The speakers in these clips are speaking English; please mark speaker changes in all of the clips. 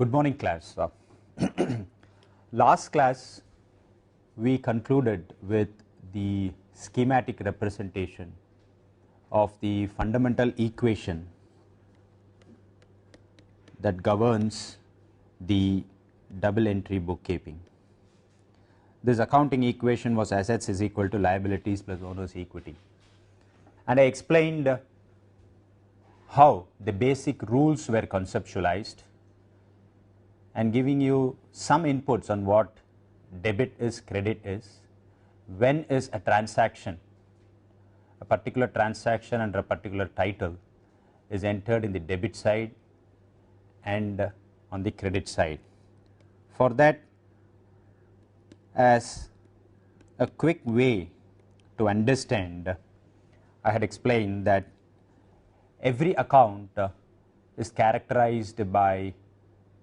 Speaker 1: Good morning, class. Last class we concluded with the schematic representation of the fundamental equation that governs the double entry bookkeeping. This accounting equation was assets is equal to liabilities plus owner's equity, and I explained how the basic rules were conceptualized and giving you some inputs on what debit is, credit is, when is a transaction, a particular transaction under a particular title is entered in the debit side and on the credit side. For that, as a quick way to understand, I had explained that every account is characterized by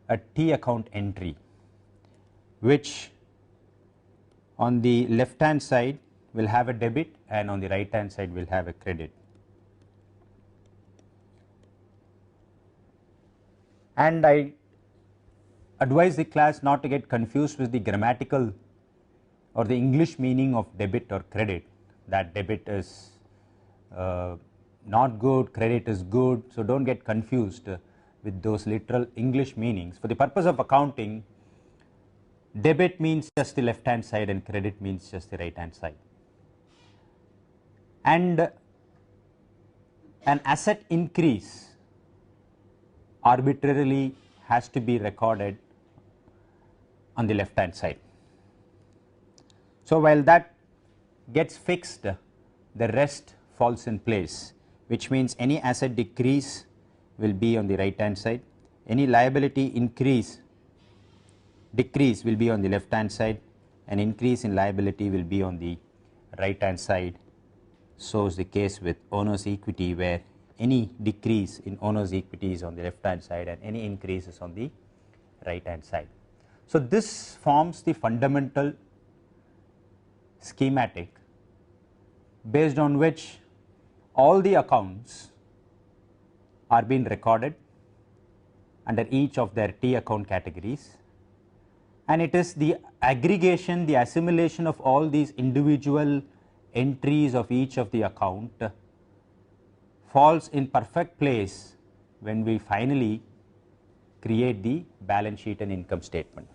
Speaker 1: a T account entry, which on the left hand side will have a debit and on the right hand side will have a credit. And I advise the class not to get confused with the grammatical or the English meaning of debit or credit, that debit is not good, credit is good. So don't get confused with those literal English meanings. For the purpose of accounting, debit means just the left hand side and credit means just the right hand side. And an asset increase arbitrarily has to be recorded on the left hand side. So while that gets fixed, the rest falls in place, which means any asset decrease will be on the right hand side, any liability decrease will be on the left hand side, and increase in liability will be on the right hand side. So is the case with owner's equity, where any decrease in owner's equity is on the left hand side and any increase is on the right hand side. So this forms the fundamental schematic based on which all the accounts are being recorded under each of their T account categories, and it is the aggregation, the assimilation of all these individual entries of each of the account falls in perfect place when we finally create the balance sheet and income statement.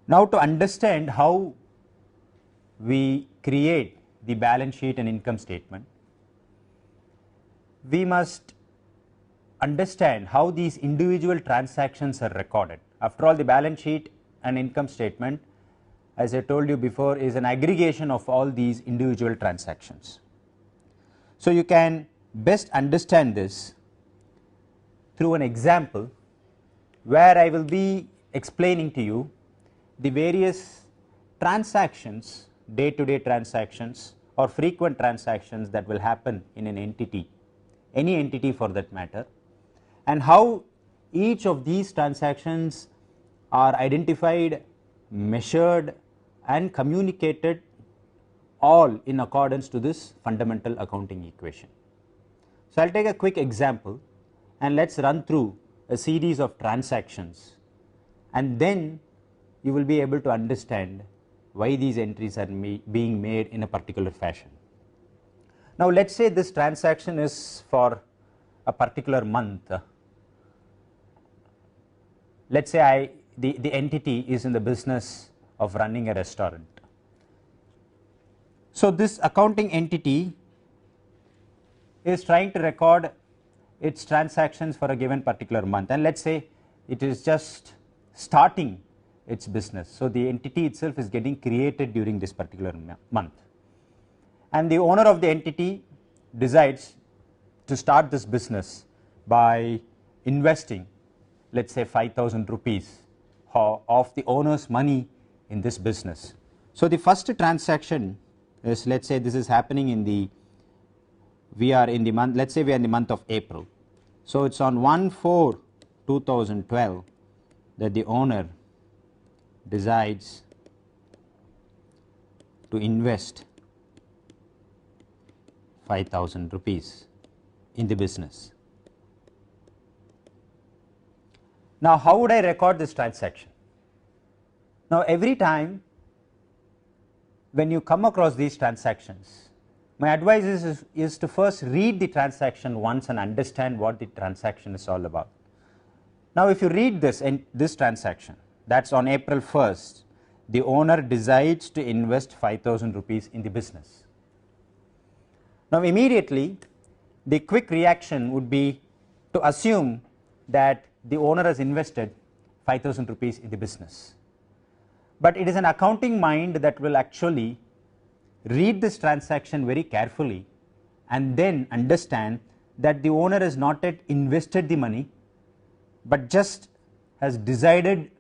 Speaker 1: Now, to understand how we create the balance sheet and income statement, we must understand how these individual transactions are recorded. After all, the balance sheet and income statement, as I told you before, is an aggregation of all these individual transactions. So you can best understand this through an example where I will be explaining to you the various transactions, day-to-day transactions or frequent transactions that will happen in an entity, any entity for that matter, and how each of these transactions are identified, measured and communicated, all in accordance to this fundamental accounting equation. So I will take a quick example and let us run through a series of transactions, and then you will be able to understand why these entries are being made in a particular fashion. Now let us say this transaction is for a particular month. Let us say the entity is in the business of running a restaurant. So this accounting entity is trying to record its transactions for a given particular month, and let us say it is just starting its business. So the entity itself is getting created during this particular month, and the owner of the entity decides to start this business by investing, let us say 5,000 rupees of the owner's money in this business. So the first transaction is, let us say this is happening in the, we are in the month, let us say we are in the month of April. So it is on 1/4/2012 that the owner decides to invest 5,000 rupees in the business. Now, how would I record this transaction? Now, every time when you come across these transactions, my advice is to first read the transaction once and understand what the transaction is all about. Now, if you read this transaction, that is on April 1st, the owner decides to invest 5,000 rupees in the business. Now, immediately the quick reaction would be to assume that the owner has invested 5,000 rupees in the business. But it is an accounting mind that will actually read this transaction very carefully and then understand that the owner has not yet invested the money, but just has decided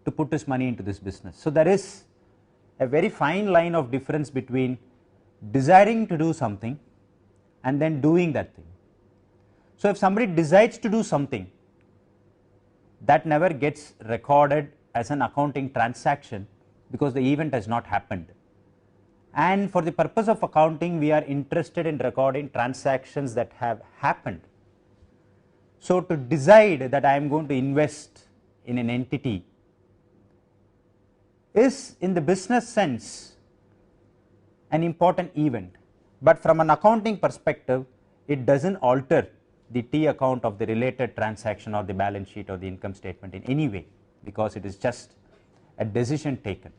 Speaker 1: to put his money into this business. So, there is a very fine line of difference between desiring to do something and then doing that thing. So, if somebody decides to do something, that never gets recorded as an accounting transaction because the event has not happened. And for the purpose of accounting, we are interested in recording transactions that have happened. So, to decide that I am going to invest in an entity is, in the business sense, an important event, but from an accounting perspective, it does not alter the T account of the related transaction or the balance sheet or the income statement in any way, because it is just a decision taken.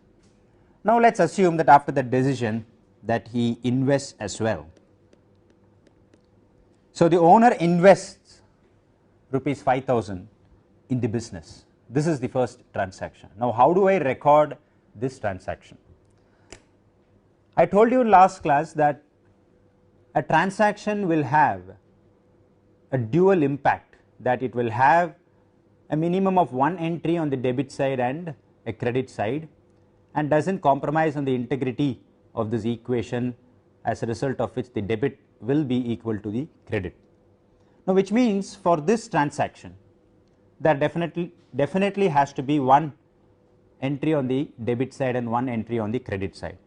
Speaker 1: Now, let us assume that after the decision that he invests as well. So, the owner invests rupees 5,000 in the business. This is the first transaction. Now, how do I record this transaction? I told you in last class that a transaction will have a dual impact, that it will have a minimum of one entry on the debit side and a credit side, and does not compromise on the integrity of this equation, as a result of which the debit will be equal to the credit. Now, which means for this transaction there definitely has to be one entry on the debit side and one entry on the credit side,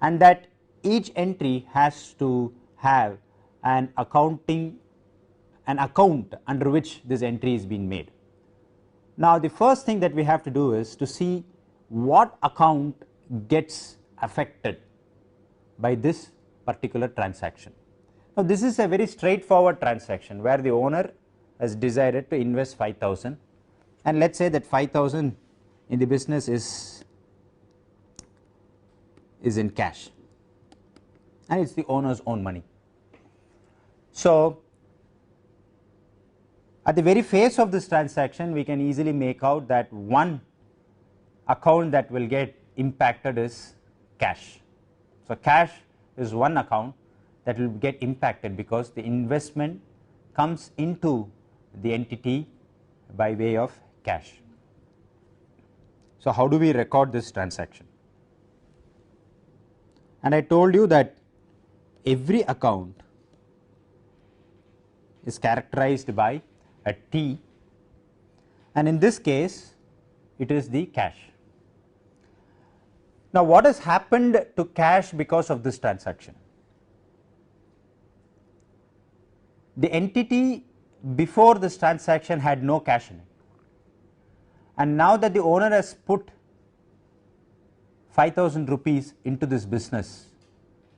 Speaker 1: and that each entry has to have an account under which this entry is being made. Now, the first thing that we have to do is to see what account gets affected by this particular transaction. Now, this is a very straightforward transaction where the owner has decided to invest 5,000, and let us say that 5,000 in the business is in cash, and it is the owner's own money. So, at the very face of this transaction, we can easily make out that one account that will get impacted is cash. So, cash is one account that will get impacted because the investment comes into the entity by way of cash. So, how do we record this transaction? And I told you that every account is characterized by a T, and in this case it is the cash. Now, what has happened to cash because of this transaction? The entity before this transaction had no cash in it, and now that the owner has put 5,000 rupees into this business,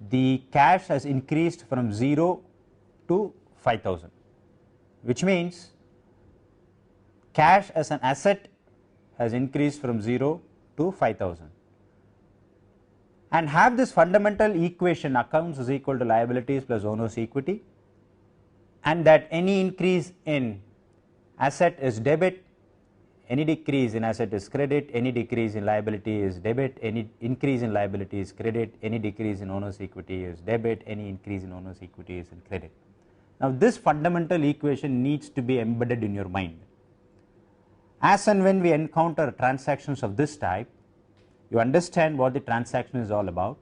Speaker 1: the cash has increased from 0 to 5,000, which means cash as an asset has increased from 0 to 5,000. And have this fundamental equation, accounts is equal to liabilities plus owner's equity, and that any increase in asset is debit, any decrease in asset is credit, any decrease in liability is debit, any increase in liability is credit, any decrease in owner's equity is debit, any increase in owner's equity is in credit. Now, this fundamental equation needs to be embedded in your mind. As and when we encounter transactions of this type, you understand what the transaction is all about,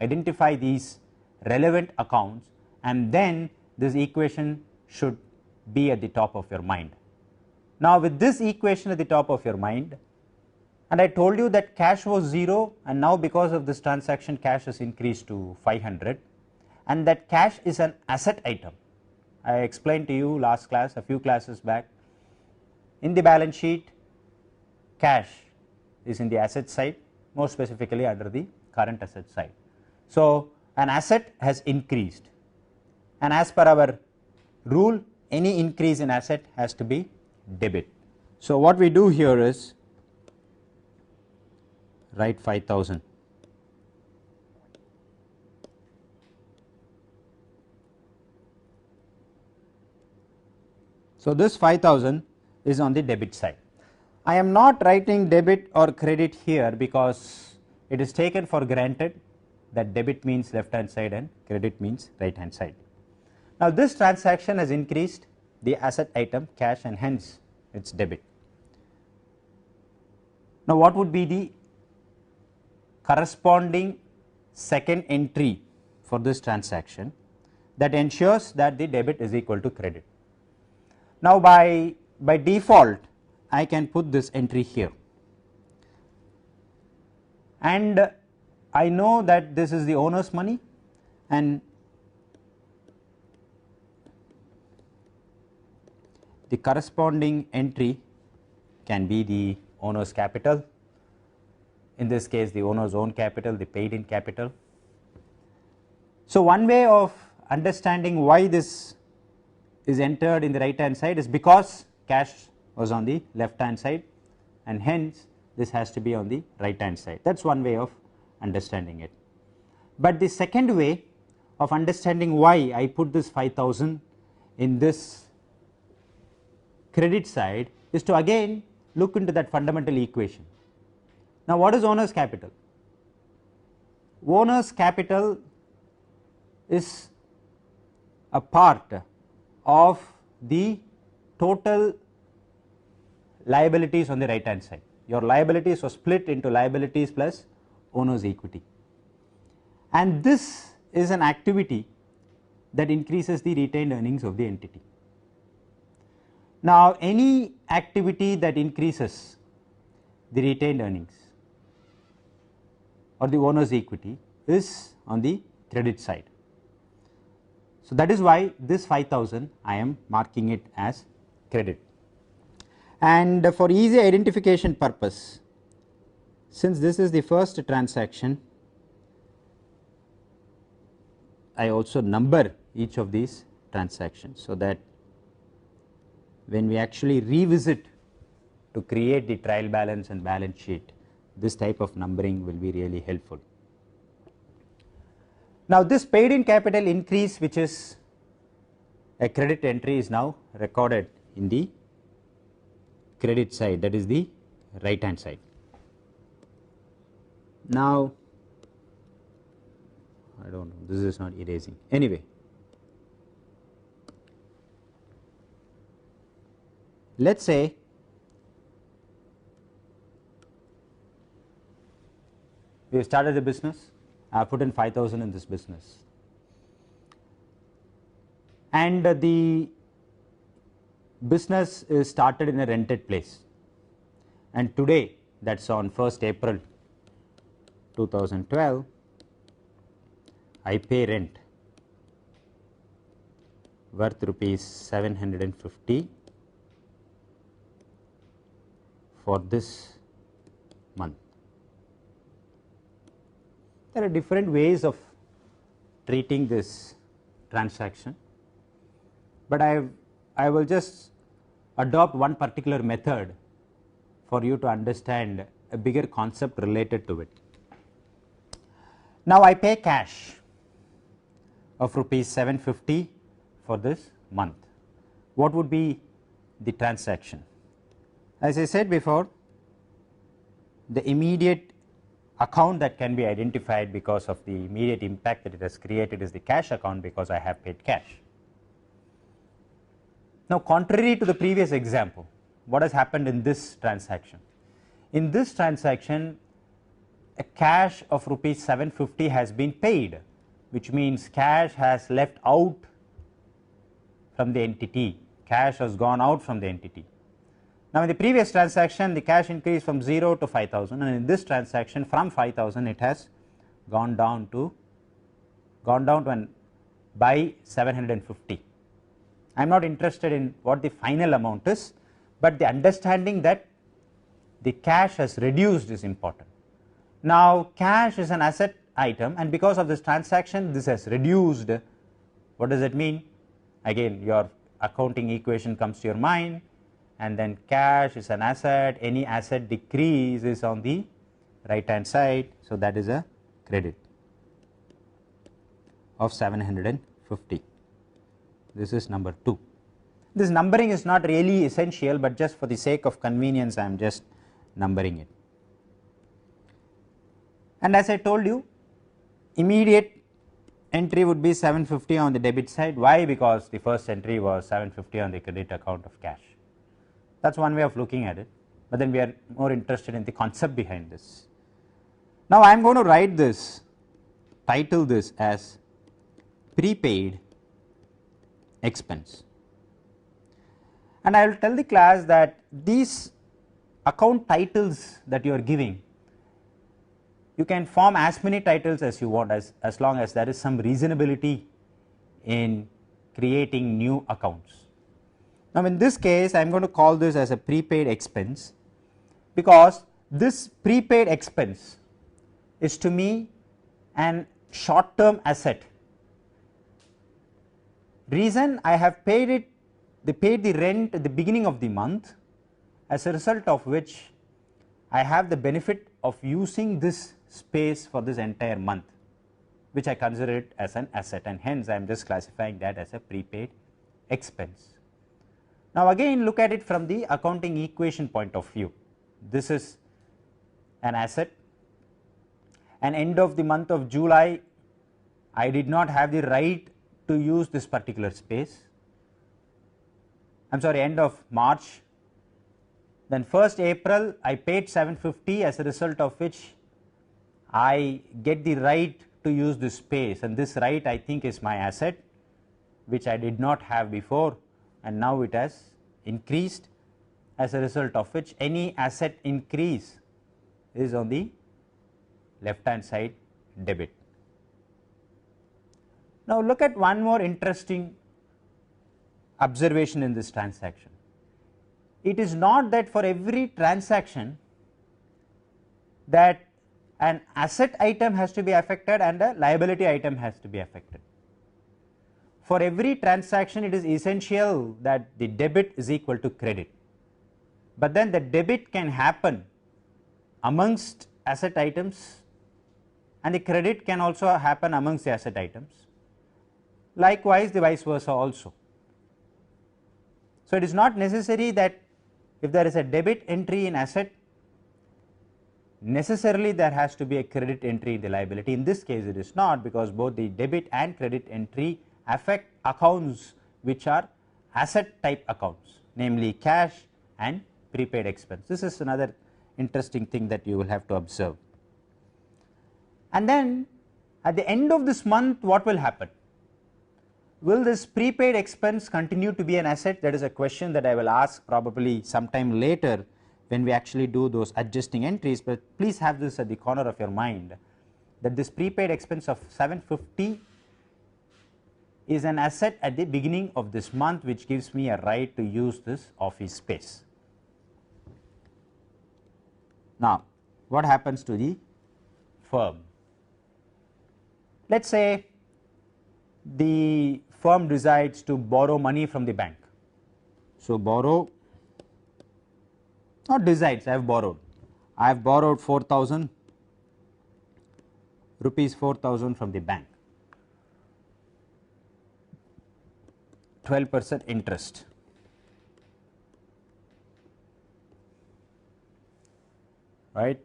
Speaker 1: identify these relevant accounts, and then this equation should be at the top of your mind. Now, with this equation at the top of your mind, and I told you that cash was 0, and now because of this transaction cash has increased to 500, and that cash is an asset item. I explained to you last class, a few classes back, in the balance sheet cash is in the asset side, more specifically under the current asset side. So, an asset has increased, and as per our rule, any increase in asset has to be debit. So, what we do here is write 5,000. So, this 5,000 is on the debit side. I am not writing debit or credit here because it is taken for granted that debit means left hand side and credit means right hand side. Now, this transaction has increased the asset item cash, and hence it is debit. Now, what would be the corresponding second entry for this transaction that ensures that the debit is equal to credit? Now, by default I can put this entry here, and I know that this is the owner's money, and the corresponding entry can be the owner's capital, in this case the owner's own capital, the paid in capital. So, one way of understanding why this is entered in the right hand side is because cash was on the left hand side, and hence this has to be on the right hand side. That is one way of understanding it. But the second way of understanding why I put this 5,000 in this credit side is to again look into that fundamental equation. Now, what is owner's capital? Owner's capital is a part of the total liabilities on the right hand side. Your liabilities were split into liabilities plus owner's equity, and this is an activity that increases the retained earnings of the entity. Now, any activity that increases the retained earnings or the owner's equity is on the credit side. So, that is why this 5,000 I am marking it as credit. And for easy identification purpose, since this is the first transaction, I also number each of these transactions, so that when we actually revisit to create the trial balance and balance sheet, this type of numbering will be really helpful. Now, this paid in capital increase, which is a credit entry, is now recorded in the credit side, that is the right hand side. Now, I do not know, this is not erasing. Anyway, let us say we have started the business, I have put in 5,000 in this business, and the business is started in a rented place, and today, that is on 1st April 2012, I pay rent worth rupees 750 for this month. There are different ways of treating this transaction, but I will just adopt one particular method for you to understand a bigger concept related to it. Now, I pay cash of rupees 750 for this month. What would be the transaction? As I said before, the immediate account that can be identified because of the immediate impact that it has created is the cash account, because I have paid cash. Now, contrary to the previous example, what has happened in this transaction? In this transaction, a cash of rupees 750 has been paid, which means cash has left out from the entity, cash has gone out from the entity. Now, in the previous transaction, the cash increased from 0 to 5,000, and in this transaction from 5,000 it has gone down to and by 750. I am not interested in what the final amount is, but the understanding that the cash has reduced is important. Now cash is an asset item, and because of this transaction this has reduced. What does it mean? Again your accounting equation comes to your mind, and then cash is an asset, any asset decrease is on the right hand side, so that is a credit of 750. This is number 2. This numbering is not really essential, but just for the sake of convenience I am just numbering it. And as I told you, immediate entry would be 750 on the debit side. Why? Because the first entry was 750 on the credit account of cash. That is one way of looking at it, but then we are more interested in the concept behind this. Now I am going to write this, title this as prepaid expense, and I will tell the class that these account titles that you are giving, you can form as many titles as you want, as long as there is some reasonability in creating new accounts. Now in this case I am going to call this as a prepaid expense, because this prepaid expense is to me an short term asset. Reason, I have paid the rent at the beginning of the month, as a result of which I have the benefit of using this space for this entire month, which I consider it as an asset, and hence I am just classifying that as a prepaid expense. Now again look at it from the accounting equation point of view. This is an asset, and end of the month of July I did not have the right to use this particular space. I am sorry, end of March, then 1st April I paid 750, as a result of which I get the right to use this space, and this right I think is my asset, which I did not have before, and now it has increased, as a result of which any asset increase is on the left hand side debit. Now look at one more interesting observation in this transaction. It is not that for every transaction that an asset item has to be affected and a liability item has to be affected. For every transaction it is essential that the debit is equal to credit, but then the debit can happen amongst asset items and the credit can also happen amongst the asset items, likewise the vice versa also. So it is not necessary that if there is a debit entry in asset, necessarily there has to be a credit entry in the liability. In this case it is not, because both the debit and credit entry affect accounts which are asset type accounts, namely cash and prepaid expense. This is another interesting thing that you will have to observe. And then at the end of this month what will happen? Will this prepaid expense continue to be an asset? That is a question that I will ask probably sometime later when we actually do those adjusting entries, but please have this at the corner of your mind, that this prepaid expense of 750 is an asset at the beginning of this month, which gives me a right to use this office space. Now what happens to the firm? Let us say the firm decides to borrow money from the bank. So borrow, not decides, I have borrowed 4,000 rupees, 4,000 from the bank, 12% interest. Right.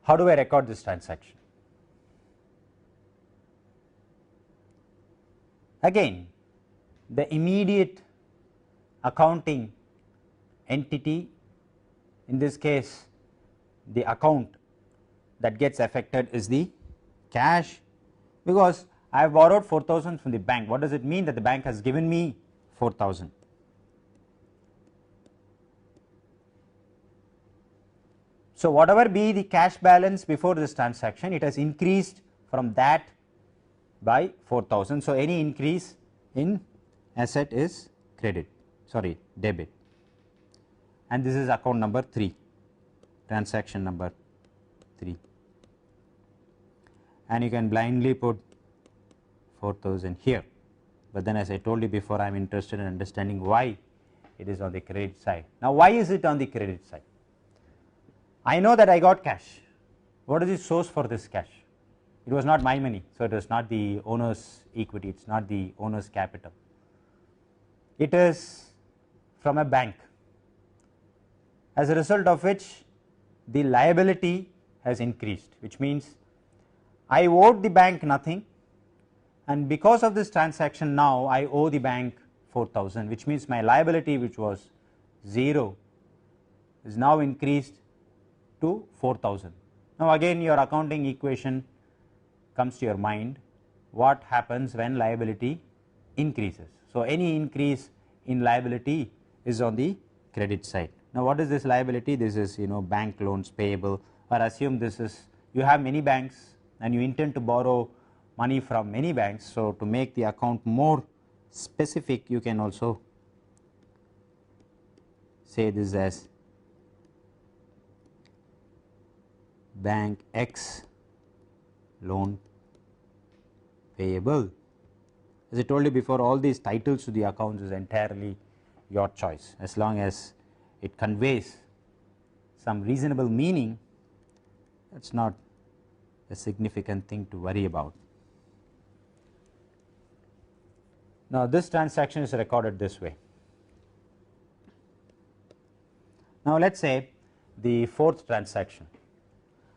Speaker 1: How do I record this transaction? Again, the immediate accounting entity, in this case the account that gets affected is the cash, because I have borrowed 4,000 from the bank. What does it mean? That the bank has given me 4,000. So whatever be the cash balance before this transaction, it has increased from that by 4,000. So any increase in asset is credit, sorry, debit, and this is account number 3, transaction number 3, and you can blindly put 4,000 here, but then as I told you before, I am interested in understanding why it is on the credit side. Now, why is it on the credit side? I know that I got cash. What is the source for this cash? It was not my money, so it was not the owner's equity, it is not the owner's capital. It is from a bank, as a result of which the liability has increased, which means I owed the bank nothing, and because of this transaction now I owe the bank 4,000, which means my liability, which was 0, is now increased to 4,000. Now, again your accounting equation comes to your mind, what happens when liability increases. So, any increase in liability is on the credit side. Now, what is this liability? This is bank loans payable, or assume this is, you have many banks and you intend to borrow money from many banks. So, to make the account more specific, you can also say this as bank X loan payable. As I told you before, all these titles to the accounts is entirely your choice, as long as it conveys some reasonable meaning, that is not a significant thing to worry about. Now, this transaction is recorded this way. Now, let us say the fourth transaction,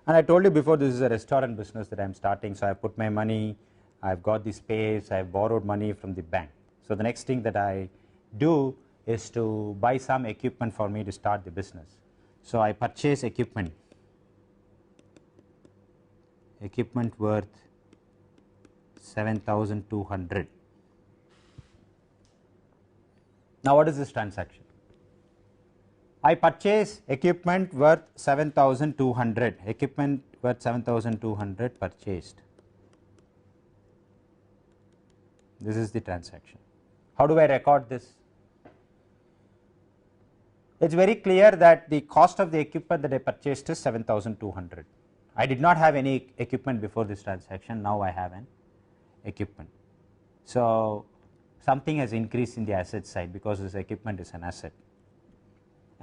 Speaker 1: and I told you before, this is a restaurant business that I am starting. So, I put my money, I have got the space, I have borrowed money from the bank. So, the next thing that I do is to buy some equipment for me to start the business. So, I purchase equipment worth 7,200. Now, what is this transaction? I purchase equipment worth 7,200, equipment worth 7,200 purchased. This is the transaction. How do I record this? It is very clear that the cost of the equipment that I purchased is 7,200. I did not have any equipment before this transaction, now I have an equipment. So, something has increased in the asset side because this equipment is an asset.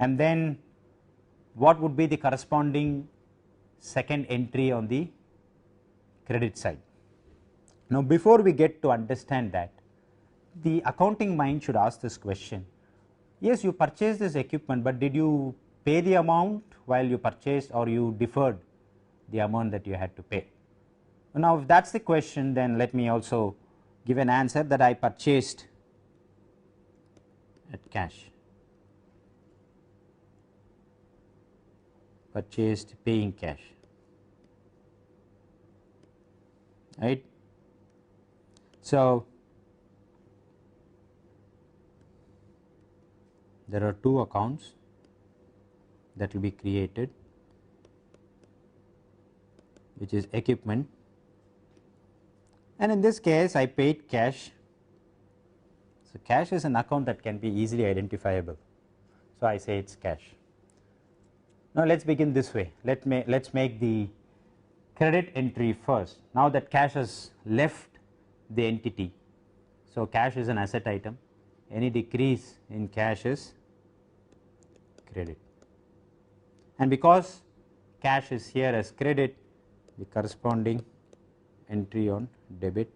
Speaker 1: And then what would be the corresponding second entry on the credit side? Now, before we get to understand that, the accounting mind should ask this question. Yes, you purchased this equipment, but did you pay the amount while you purchased, or you deferred the amount that you had to pay? Now, if that is the question, then let me also give an answer that I purchased at cash, purchased paying cash, right. So, there are two accounts that will be created, which is equipment, and in this case I paid cash. So, cash is an account that can be easily identifiable. So, I say it is cash. Now, let us begin this way. Let us make the credit entry first. Now that cash has left the entity, so cash is an asset item, any decrease in cash is credit, and because cash is here as credit, the corresponding entry on debit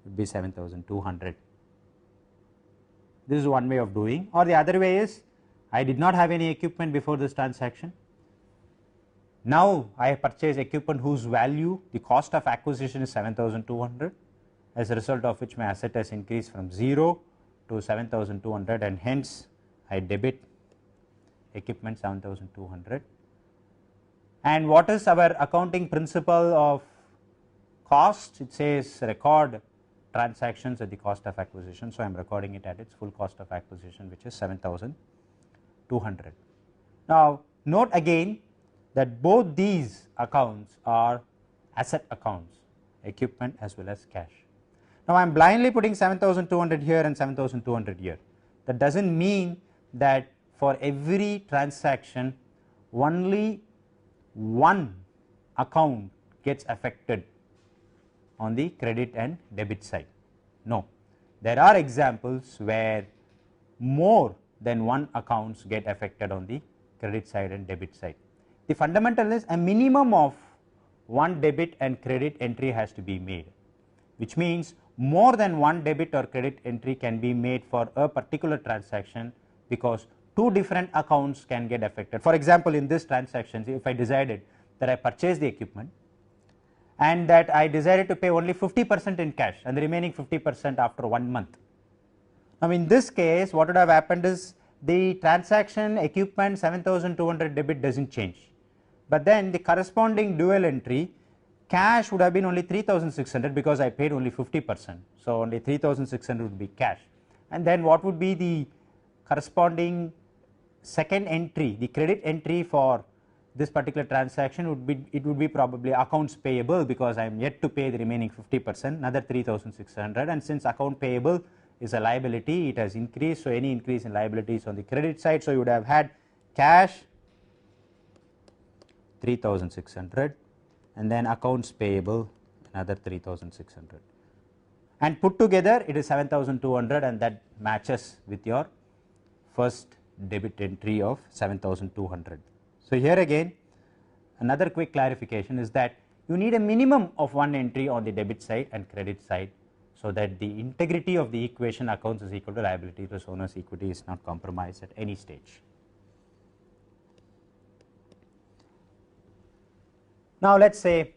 Speaker 1: would be 7,200. This is one way of doing, or the other way is, I did not have any equipment before this transaction. Now, I have purchased equipment whose value, the cost of acquisition is 7,200, as a result of which my asset has increased from 0 to 7,200, and hence I debit equipment 7,200. And what is our accounting principle of cost? It says record transactions at the cost of acquisition. So, I am recording it at its full cost of acquisition, which is 7,200. Now, note again that both these accounts are asset accounts, equipment as well as cash. Now, I am blindly putting 7,200 here and 7,200 here. That does not mean that for every transaction only one account gets affected on the credit and debit side. No, there are examples where more than one accounts get affected on the credit side and debit side. The fundamental is a minimum of one debit and credit entry has to be made, which means more than one debit or credit entry can be made for a particular transaction, because two different accounts can get affected. For example, in this transaction, if I decided that I purchased the equipment and that I decided to pay only 50% in cash and the remaining 50% after 1 month. Now, in this case what would have happened is the transaction equipment 7,200 debit does not change, but then the corresponding dual entry cash would have been only 3,600 because I paid only 50%. So, only 3,600 would be cash, and then what would be the corresponding second entry, the credit entry for this particular transaction would be, it would be probably accounts payable, because I am yet to pay the remaining 50%, another 3,600, and since account payable is a liability, it has increased. So, any increase in liability is on the credit side. So, you would have had cash 3,600 and then accounts payable another 3,600, and put together it is 7,200, and that matches with your first debit entry of 7,200. So, here again another quick clarification is that you need a minimum of one entry on the debit side and credit side, so that the integrity of the equation accounts is equal to liability plus owner's equity is not compromised at any stage. Now, let us say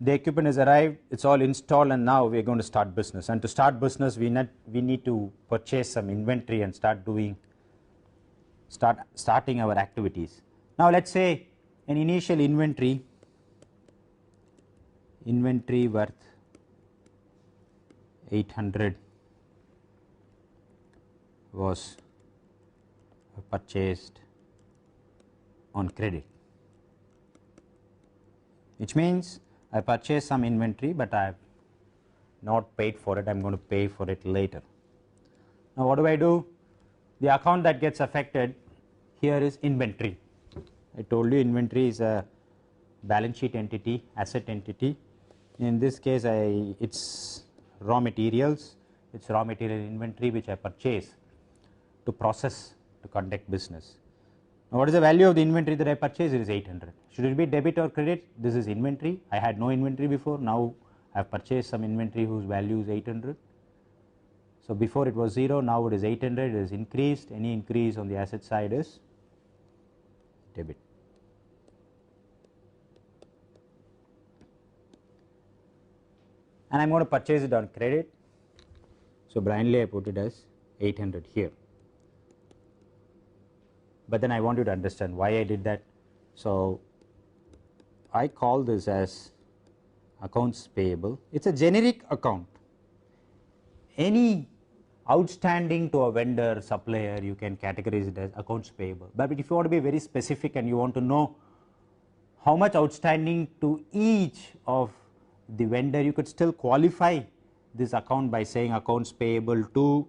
Speaker 1: the equipment has arrived, it is all installed, and now we are going to start business, and to start business we need to purchase some inventory and starting our activities. Now, let us say an initial inventory worth 800 was purchased on credit, which means I purchased some inventory, but I have not paid for it, I am going to pay for it later. Now, what do? The account that gets affected here is inventory. I told you inventory is a balance sheet entity, asset entity. In this case, it's raw materials, it's raw material inventory which I purchase to process, to conduct business. Now, what is the value of the inventory that I purchased? It is 800. Should it be debit or credit? This is inventory. I had no inventory before. Now, I have purchased some inventory whose value is 800. So, before it was 0, now it is 800, it is increased. Any increase on the asset side is debit. And I am going to purchase it on credit. So, blindly I put it as 800 here. But then I want you to understand why I did that. So, I call this as accounts payable. It is a generic account. Any outstanding to a vendor, supplier, you can categorize it as accounts payable. But if you want to be very specific and you want to know how much outstanding to each of the vendor, you could still qualify this account by saying accounts payable to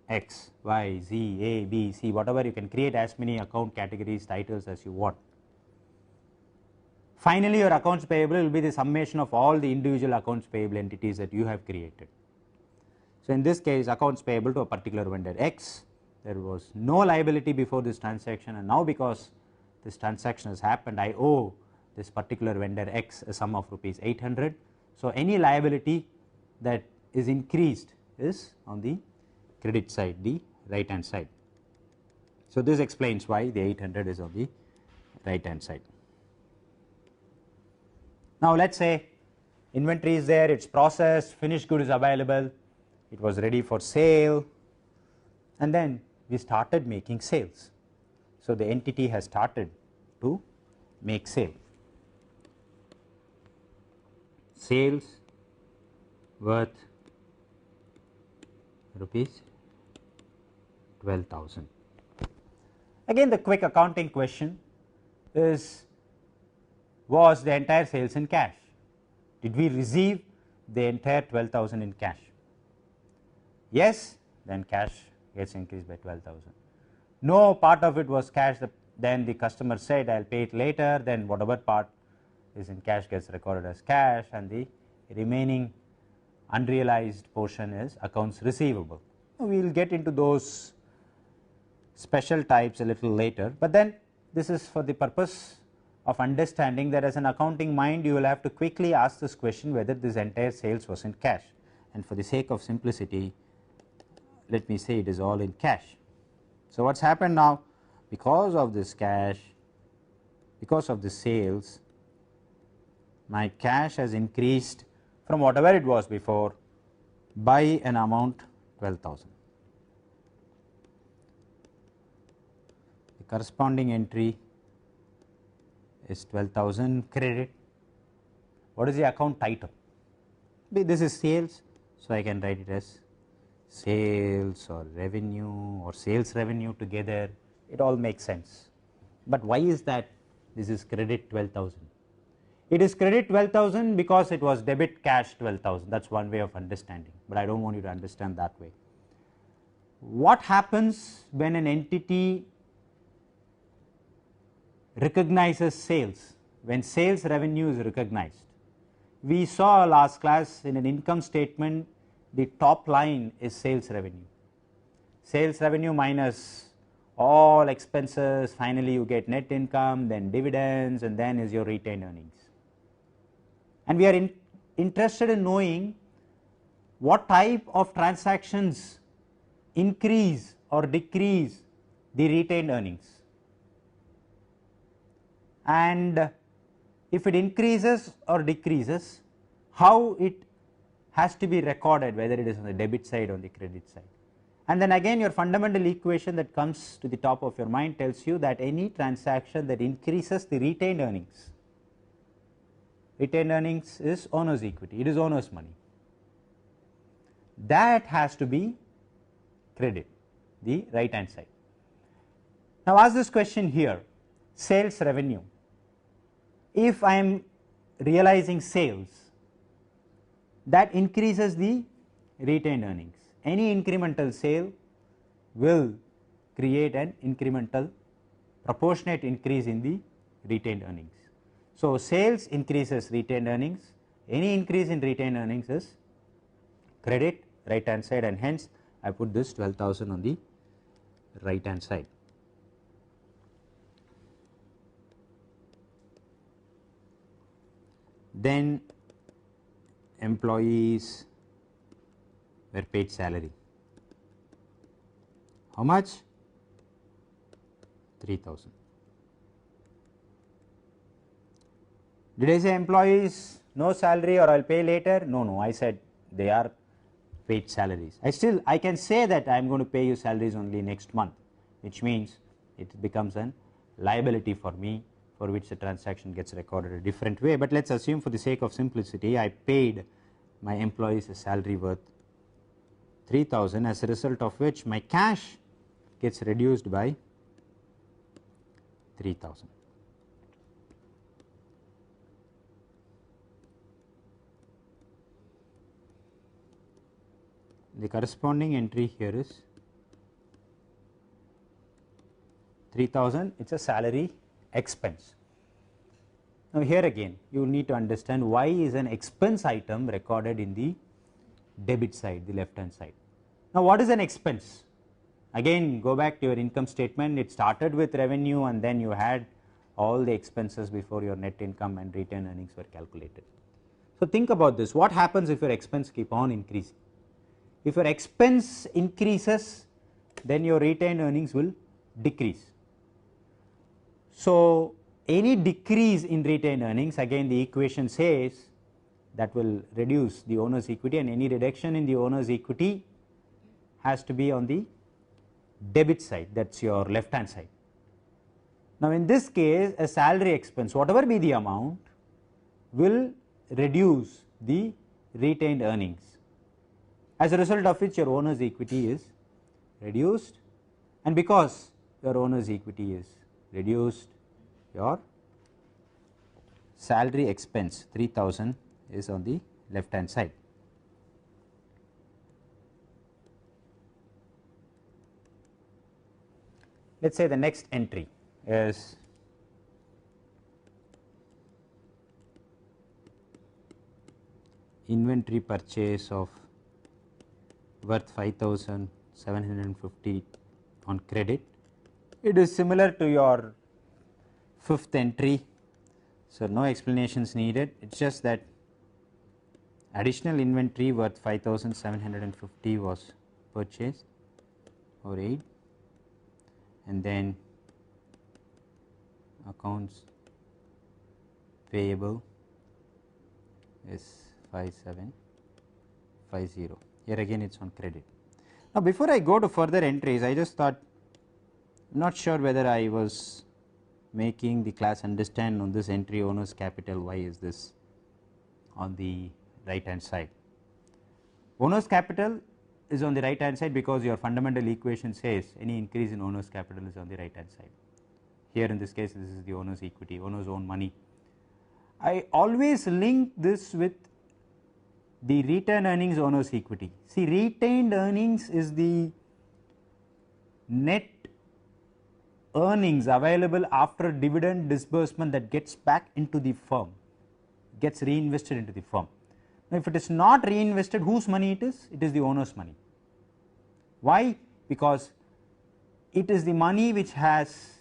Speaker 1: X, Y, Z, A, B, C, whatever. You can create as many account categories, titles as you want. Finally, your accounts payable will be the summation of all the individual accounts payable entities that you have created. So, in this case, accounts payable to a particular vendor X, there was no liability before this transaction, and now because this transaction has happened, I owe this particular vendor X a sum of rupees 800. So, any liability that is increased is on the credit side, the right hand side. So, this explains why the 800 is on the right hand side. Now, let us say inventory is there, it is processed, finished good is available, it was ready for sale, and then we started making sales. So, the entity has started to make sale. Sales worth rupees 12,000. Again, the quick accounting question is, was the entire sales in cash? Did we receive the entire 12,000 in cash? Yes, then cash gets increased by 12,000. No part of it was cash, then the customer said I will pay it later, then whatever part is in cash gets recorded as cash, and the remaining unrealized portion is accounts receivable. We will get into those special types a little later, but then this is for the purpose of understanding that as an accounting mind you will have to quickly ask this question whether this entire sales was in cash, and for the sake of simplicity let me say it is all in cash. So what has happened now, because of this cash, because of the sales, my cash has increased from whatever it was before by an amount 12,000. The corresponding entry is 12,000 credit. What is the account item? This is sales, so I can write it as sales or revenue or sales revenue together, it all makes sense. But why is that this is credit 12,000? It is credit 12,000 because it was debit cash 12,000, that is one way of understanding, but I do not want you to understand that way. What happens when an entity recognizes sales, when sales revenue is recognized? We saw last class in an income statement the top line is sales revenue. Sales revenue minus all expenses, finally you get net income, then dividends, and then is your retained earnings. And we are interested in knowing what type of transactions increase or decrease the retained earnings, and if it increases or decreases, how it has to be recorded, whether it is on the debit side or on the credit side. And then again your fundamental equation that comes to the top of your mind tells you that any transaction that increases the retained earnings, retained earnings is owner's equity, it is owner's money, that has to be credit, the right hand side. Now ask this question here, sales revenue. If I am realizing sales, that increases the retained earnings. Any incremental sale will create an incremental proportionate increase in the retained earnings. So sales increases retained earnings, any increase in retained earnings is credit right hand side, and hence I put this 12,000 on the right hand side. Then employees were paid salary. How much? 3,000. Did I say employees no salary or I will pay later? No, I said they are paid salaries. I can say that I am going to pay you salaries only next month, which means it becomes an liability for me, for which the transaction gets recorded a different way. But let us assume for the sake of simplicity I paid my employees a salary worth 3,000, as a result of which my cash gets reduced by 3,000. The corresponding entry here is 3,000, it is a salary expense. Now here again you need to understand why is an expense item recorded in the debit side, the left hand side. Now what is an expense? Again go back to your income statement, it started with revenue and then you had all the expenses before your net income and retained earnings were calculated. So think about this, what happens if your expense keep on increasing? If your expense increases, then your retained earnings will decrease. So any decrease in retained earnings, again the equation says that will reduce the owner's equity, and any reduction in the owner's equity has to be on the debit side, that is your left hand side. Now in this case a salary expense, whatever be the amount, will reduce the retained earnings, as a result of which your owner's equity is reduced, and because your owner's equity is reduced, your salary expense 3,000 is on the left hand side. let us say the next entry is inventory purchase of worth 5,750 on credit. It is similar to your fifth entry, so no explanations needed. It is just that additional inventory worth 5,750 was purchased or 8, and then accounts payable is 5750. Here again it is on credit. Now, before I go to further entries, I just thought, not sure whether I was making the class understand on this entry owner's capital, why is this on the right hand side. Owner's capital is on the right hand side because your fundamental equation says any increase in owner's capital is on the right hand side. Here in this case, this is the owner's equity, owner's own money. I always link this with the retained earnings, owner's equity. See, retained earnings is the net earnings available after dividend disbursement that gets back into the firm, gets reinvested into the firm. Now, if it is not reinvested, whose money it is? It is the owner's money. Why? Because it is the money which has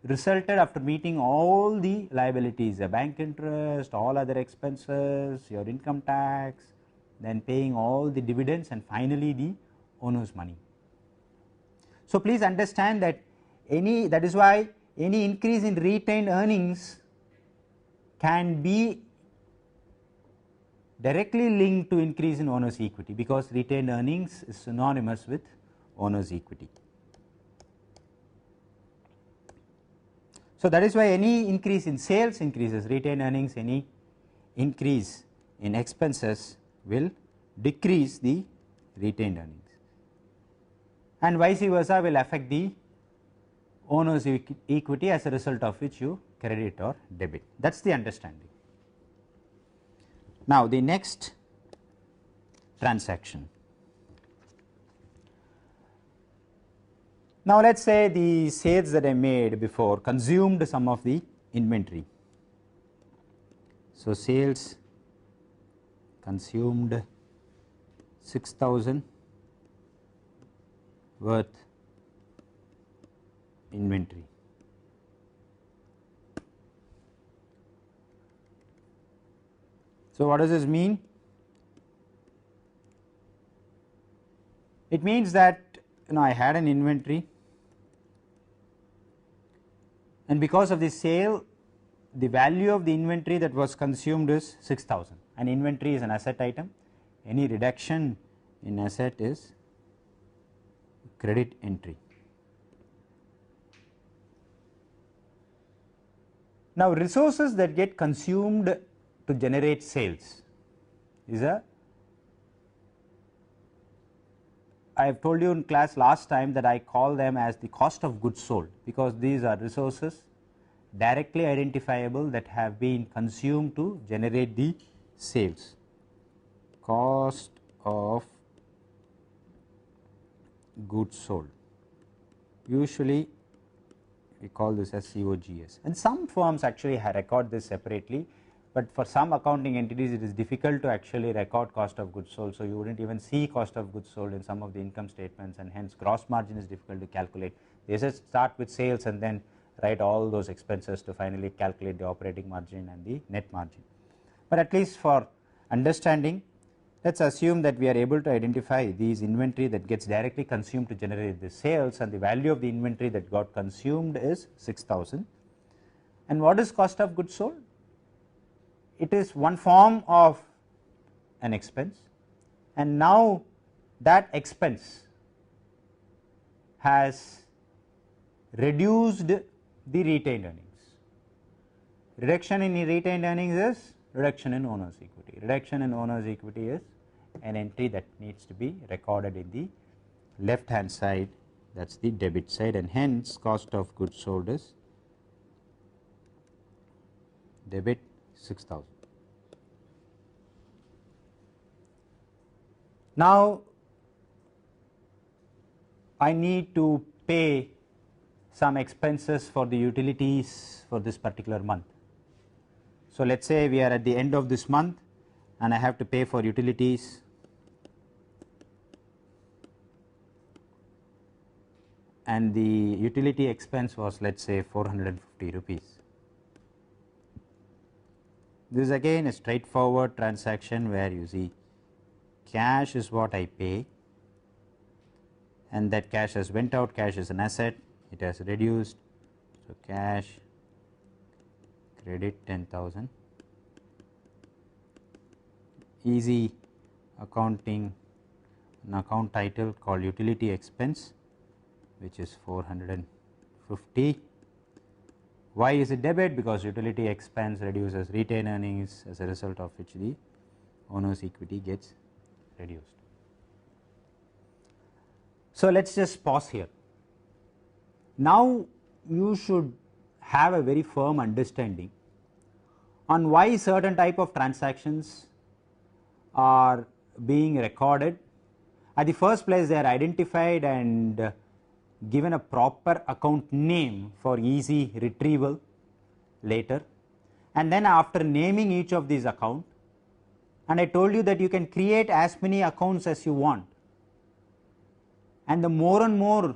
Speaker 1: resulted after meeting all the liabilities, the bank interest, all other expenses, your income tax, then paying all the dividends, and finally the owner's money. So, please understand that that is why any increase in retained earnings can be directly linked to increase in owner's equity, because retained earnings is synonymous with owner's equity. So, that is why any increase in sales increases retained earnings, any increase in expenses will decrease the retained earnings, and vice versa will affect the owner's equity, as a result of which you credit or debit. That is the understanding. Now, the next transaction. Now, let us say the sales that I made before consumed some of the inventory. So, sales consumed 6,000 worth inventory. So, what does this mean? It means that I had an inventory, and because of the sale, the value of the inventory that was consumed is 6,000, and inventory is an asset item. Any reduction in asset is credit entry. Now, resources that get consumed to generate sales is I have told you in class last time that I call them as the cost of goods sold, because these are resources directly identifiable that have been consumed to generate the sales. Cost of goods sold, usually we call this as COGS, and some firms actually record this separately, but for some accounting entities it is difficult to actually record cost of goods sold. So, you would not even see cost of goods sold in some of the income statements, and hence gross margin is difficult to calculate. They just start with sales and then write all those expenses to finally calculate the operating margin and the net margin. But at least for understanding, let us assume that we are able to identify these inventory that gets directly consumed to generate the sales, and the value of the inventory that got consumed is 6,000. And what is cost of goods sold? It is one form of an expense, and now that expense has reduced the retained earnings. Reduction in retained earnings is reduction in owner's equity. Reduction in owner's equity is an entry that needs to be recorded in the left hand side, that is the debit side, and hence cost of goods sold is debit 6,000. Now, I need to pay some expenses for the utilities for this particular month. So, let us say we are at the end of this month and I have to pay for utilities and the utility expense was, let us say, 450 rupees. This is again a straightforward transaction where you see cash is what I pay and that cash has went out, cash is an asset, it has reduced. So, cash credit 10,000, easy accounting, an account title called utility expense, which is 450. Why is it debit? Because utility expense reduces retained earnings, as a result of which the owner's equity gets reduced. So, let us just pause here. Now, you should have a very firm understanding on why certain type of transactions are being recorded. At the first place, they are identified and given a proper account name for easy retrieval later, and then after naming each of these account, and I told you that you can create as many accounts as you want, and the more and more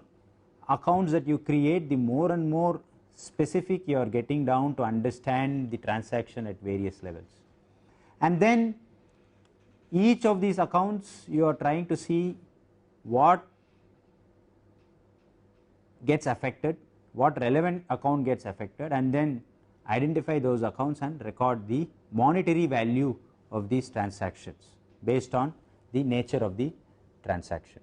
Speaker 1: accounts that you create, the more and more specific you are getting down to understand the transaction at various levels. And then each of these accounts you are trying to see what gets affected, what relevant account gets affected, and then identify those accounts and record the monetary value of these transactions based on the nature of the transaction.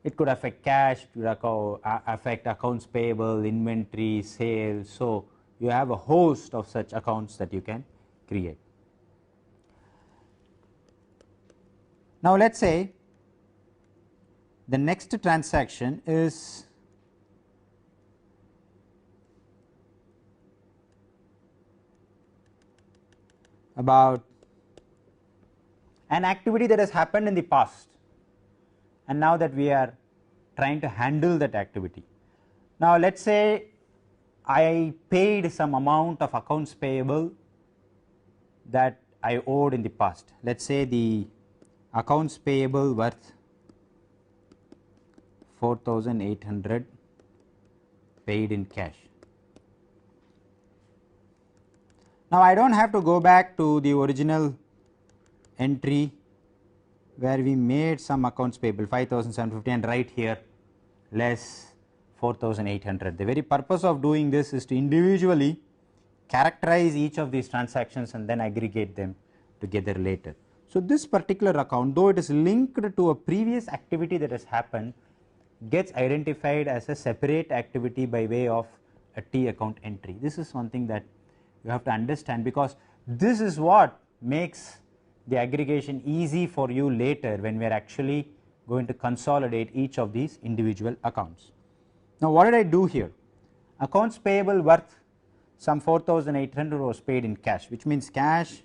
Speaker 1: It could affect cash, it could affect accounts payable, inventory, sales. So, you have a host of such accounts that you can create. Now, let us say the next transaction is about an activity that has happened in the past, and now that we are trying to handle that activity. Now, let us say I paid some amount of accounts payable that I owed in the past. Let us say the accounts payable worth 4,800 paid in cash. Now, I do not have to go back to the original entry where we made some accounts payable 5,750 and write here less 4,800. The very purpose of doing this is to individually characterize each of these transactions and then aggregate them together later. So, this particular account, though it is linked to a previous activity that has happened, gets identified as a separate activity by way of a T account entry. This is one thing that you have to understand, because this is what makes the aggregation easy for you later when we are actually going to consolidate each of these individual accounts. Now, what did I do here? Accounts payable worth some 4,800 was paid in cash, which means cash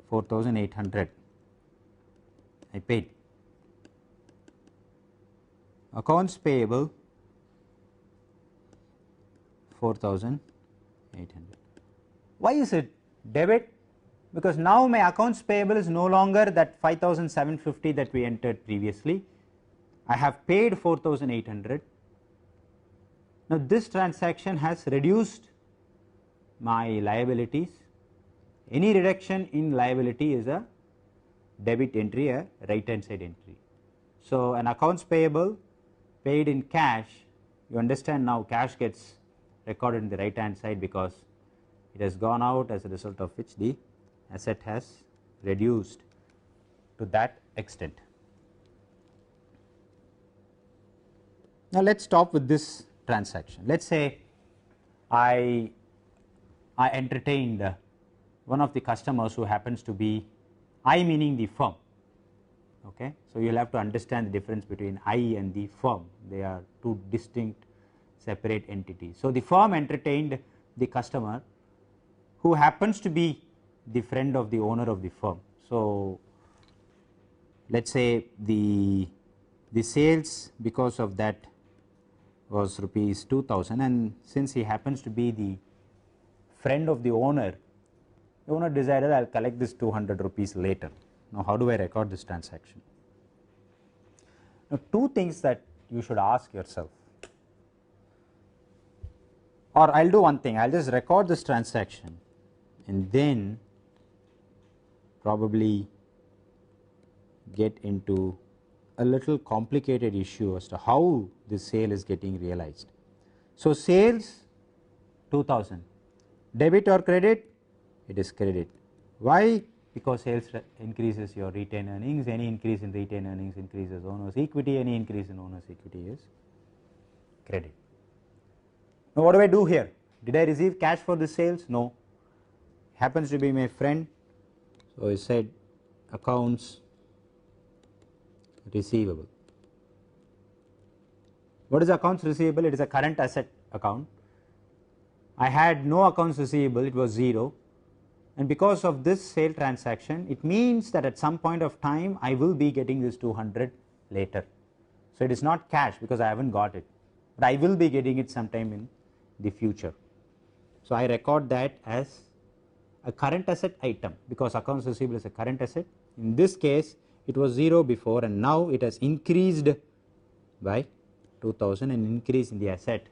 Speaker 1: 4,800 I paid. Accounts payable 4,800. Why is it debit? Because now my accounts payable is no longer that 5,750 that we entered previously. I have paid 4,800. Now, this transaction has reduced my liabilities. Any reduction in liability is a debit entry, a right hand side entry. So, an accounts payable paid in cash, you understand now cash gets recorded in the right hand side because it has gone out, as a result of which the asset has reduced to that extent. Now, let us stop with this transaction. Let us say I entertained one of the customers who happens to be I, meaning the firm. Okay. So, you will have to understand the difference between I and the firm. They are two distinct separate entities. So, the firm entertained the customer who happens to be the friend of the owner of the firm. So, let us say the the sales because of that was rupees 2000, and since he happens to be the friend of the owner decided I will collect this 200 rupees later. Now, how do I record this transaction? Now, two things that you should ask yourself, or I will do one thing, I will just record this transaction and then probably get into a little complicated issue as to how this sale is getting realized. So, sales 2000, debit or credit? It is credit. Why? Because sales increases your retained earnings, any increase in retained earnings increases owner's equity, any increase in owner's equity is credit. Now, what do I do here? Did I receive cash for the sales? No. Happens to be my friend. So, I said accounts receivable. What is accounts receivable? It is a current asset account. I had no accounts receivable, it was 0, and because of this sale transaction, it means that at some point of time I will be getting this 200 later. So, it is not cash because I have not got it, but I will be getting it sometime in the future. So, I record that as a current asset item because accounts receivable is a current asset. In this case, it was 0 before and now it has increased by 2000, and increase in the asset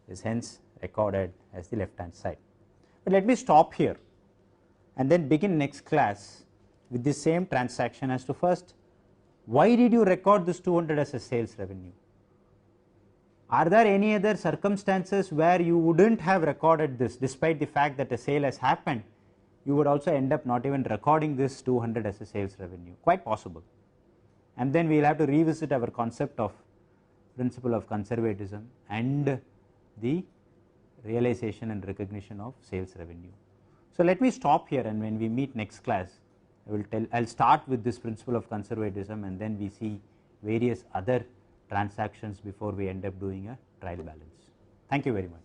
Speaker 1: is hence recorded as the left hand side. But let me stop here and then begin next class with the same transaction as to first, why did you record this 200 as a sales revenue? Are there any other circumstances where you would not have recorded this despite the fact that a sale has happened? You would also end up not even recording this 200 as a sales revenue, quite possible. And then we will have to revisit our concept of principle of conservatism and the realization and recognition of sales revenue. So, let me stop here, and when we meet next class, I will start with this principle of conservatism, and then we see various other transactions before we end up doing a trial balance. Thank you very much.